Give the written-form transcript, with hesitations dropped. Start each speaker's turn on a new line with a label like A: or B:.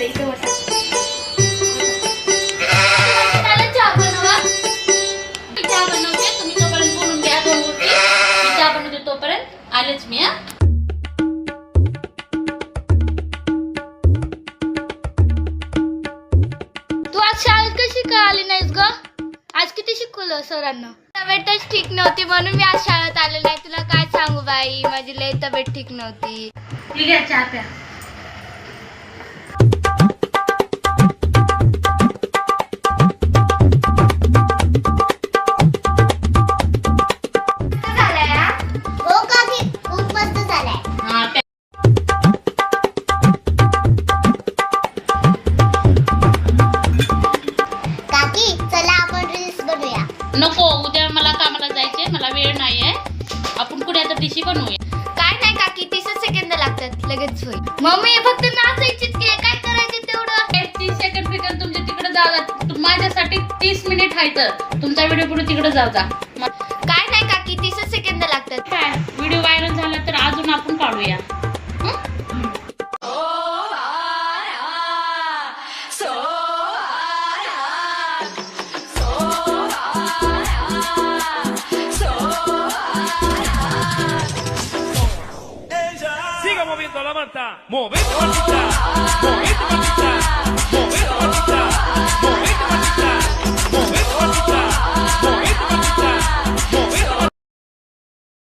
A: येते इथे बसा.
B: चहा बनवा. चहा बनवते, तुम्ही तोपर्यंत बोलून घ्या 2 गोष्टी. मी चहा बनवते तोपर्यंत आलेच मी.
A: तू आज शाळेत कशी का आली नाहीस ग? आज किती शिकवलं सरांना? तब्येतच ठीक नव्हती म्हणून मी आज शाळेत आले नाही. तुला काय सांगू बाई, माझी लई तब्येत ठीक नव्हती.
B: ठीक आहे, चहा प्या.
A: हो काकी, खूप मस्त झालाय.
B: हा प्या.
A: काकी चला आपण रील्स बनवूया.
B: नको, उद्या मला कामाला जायचंय, मला वेळ नाहीये. आपण कुठे आता डिशी बनवूया.
A: काय नाही काकी, 30 सेकंद लागतात, लगेच होईल. मम्मी फक्त नाचायचीच की, काय करायचं तेवढं.
B: 30 सेकंड फिकंड तुमच्या तिकडे जा. माझ्यासाठी 30 मिनिट आहे तर तुमचा व्हिडिओ पुढे तिकडे जा.
A: काय नाही काकी, 30 सेकंद लागतात.
B: काय व्हिडिओ व्हायरल झाला तर अजून आपण काढूया.
C: Siga moviendo la manta, movete mantita, movete mantita, movete mantita, movete